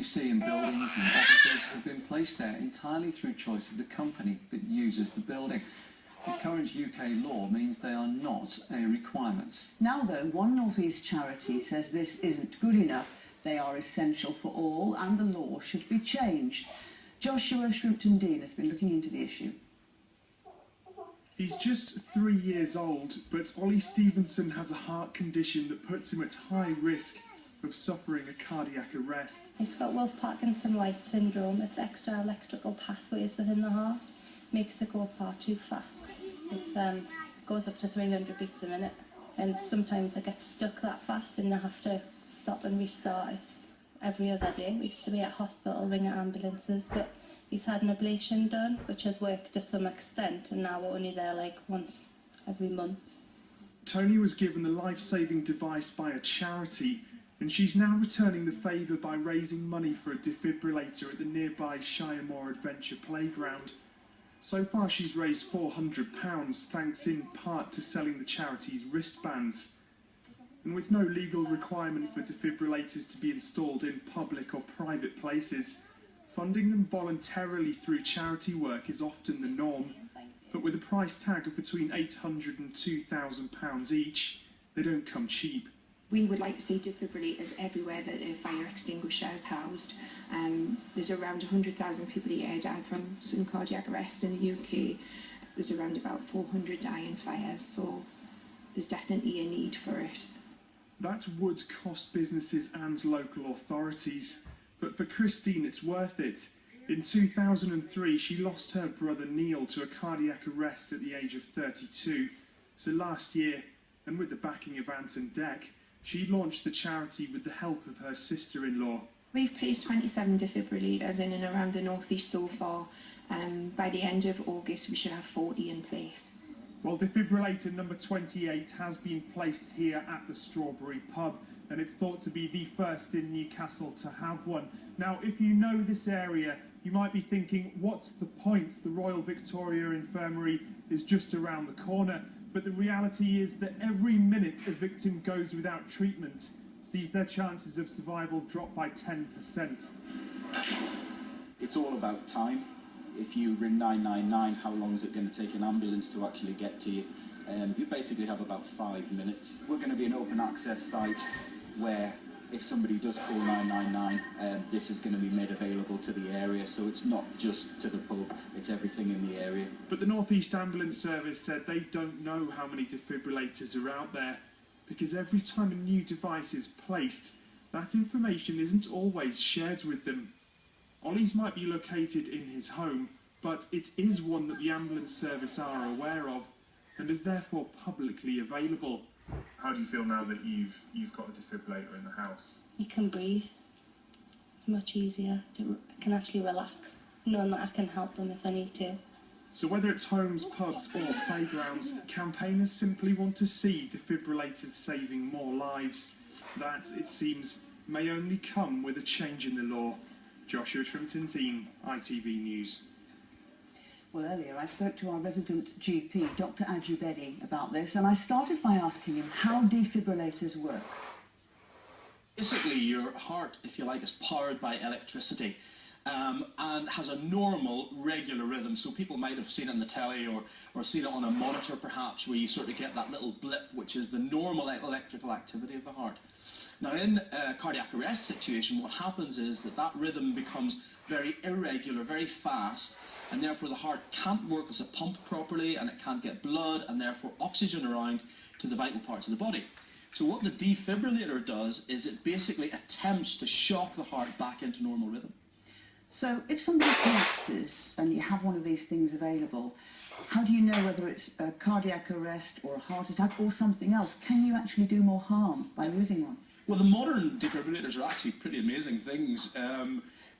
see in buildings and offices have been placed there entirely through choice of the company that uses the building. The current UK law means they are not a requirement. Now though, one North East charity says this isn't good enough. They are essential for all and the law should be changed. Joshua Shrimpton-Dean has been looking into the issue. He's just 3 years old, but Ollie Stevenson has a heart condition that puts him at high risk of suffering a cardiac arrest. He's got Wolff-Parkinson-White syndrome. It's extra electrical pathways within the heart. Makes it go far too fast. It goes up to 300 beats a minute, and sometimes it gets stuck that fast and they have to stop and restart it every other day. We used to be at hospital ringing ambulances, but he's had an ablation done, which has worked to some extent, and now we're only there like once every month. Toni was given the life-saving device by a charity, and she's now returning the favour by raising money for a defibrillator at the nearby Shiremoor Adventure Playground. So far she's raised £400, thanks in part to selling the charity's wristbands. And with no legal requirement for defibrillators to be installed in public or private places, funding them voluntarily through charity work is often the norm. But with a price tag of between £800 and £2,000 each, they don't come cheap. We would like to see defibrillators everywhere that a fire extinguisher is housed. There's around 100,000 people a year die from sudden cardiac arrest in the UK. There's around about 400 die in fires, so there's definitely a need for it. That would cost businesses and local authorities, but for Christine it's worth it. In 2003 she lost her brother Neil to a cardiac arrest at the age of 32. So last year, and with the backing of Ant and Dec, she launched the charity with the help of her sister-in-law. We've placed 27 defibrillators in and around the North East so far. By the end of August we should have 40 in place. Well, defibrillator number 28 has been placed here at the Strawberry Pub, and it's thought to be the first in Newcastle to have one. Now, if you know this area, you might be thinking, what's the point? The Royal Victoria Infirmary is just around the corner. But the reality is that every minute a victim goes without treatment sees their chances of survival drop by 10%. It's all about time. If you ring 999, how long is it going to take an ambulance to actually get to you? You basically have about 5 minutes. We're going to be an open access site where if somebody does call 999, this is going to be made available to the area, so it's not just to the pub, it's everything in the area. But the North East Ambulance Service said they don't know how many defibrillators are out there, because every time a new device is placed, that information isn't always shared with them. Ollie's might be located in his home, but it is one that the ambulance service are aware of, and is therefore publicly available. How do you feel now that you've got a defibrillator in the house? You can breathe. It's much easier. I can actually relax, knowing that I can help them if I need to. So whether it's homes, pubs or playgrounds, campaigners simply want to see defibrillators saving more lives. That, it seems, may only come with a change in the law. Joshua Shrimpton-Dean, ITV News. Well, earlier I spoke to our resident GP, Dr. Ajubedi, about this, and I started by asking him how defibrillators work. Basically, your heart, if you like, is powered by electricity and has a normal, regular rhythm. So people might have seen it on the telly or seen it on a monitor, perhaps, where you sort of get that little blip, which is the normal electrical activity of the heart. Now, in a cardiac arrest situation, what happens is that rhythm becomes very irregular, very fast, and therefore the heart can't work as a pump properly, and it can't get blood and therefore oxygen around to the vital parts of the body. So what the defibrillator does is it basically attempts to shock the heart back into normal rhythm. So if somebody collapses and you have one of these things available, how do you know whether it's a cardiac arrest or a heart attack or something else? Can you actually do more harm by losing one? Well, the modern defibrillators are actually pretty amazing things.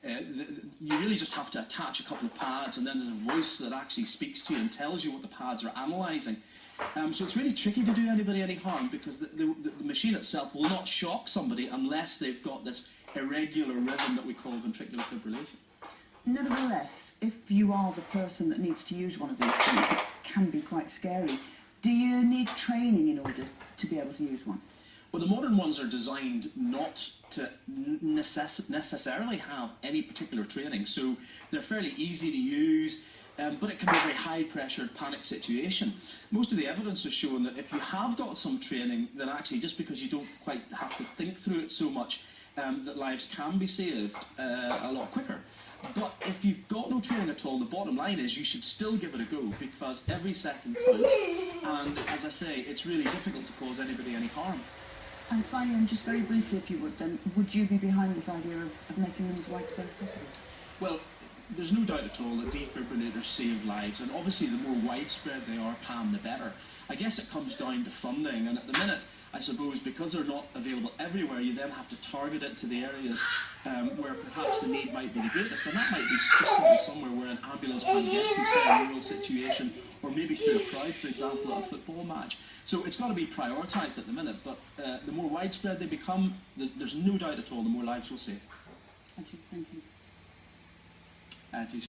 You really just have to attach a couple of pads, and then there's a voice that actually speaks to you and tells you what the pads are analysing. So it's really tricky to do anybody any harm, because the machine itself will not shock somebody unless they've got this irregular rhythm that we call ventricular fibrillation. Nevertheless, if you are the person that needs to use one of these things, it can be quite scary. Do you need training in order to be able to use one? Well, the modern ones are designed not to necessarily have any particular training, so they're fairly easy to use, but it can be a very high-pressured panic situation. Most of the evidence has shown that if you have got some training, then actually just because you don't quite have to think through it so much, that lives can be saved a lot quicker. But if you've got no training at all, the bottom line is you should still give it a go, because every second counts, and as I say, it's really difficult to cause anybody any harm. And finally, and just very briefly, if you would, then, would you be behind this idea of making them as widespread as possible? Well, there's no doubt at all that defibrillators save lives, and obviously the more widespread they are, Pam, the better. I guess it comes down to funding, and at the minute, I suppose, because they're not available everywhere, you then have to target it to the areas where perhaps the need might be the greatest, and that might be just somewhere where an ambulance can't get to, say, a rural situation, or maybe through a crowd, for example, at a football match. So it's got to be prioritised at the minute, but the more widespread they become, there's no doubt at all the more lives we'll save. Thank you. Thank you.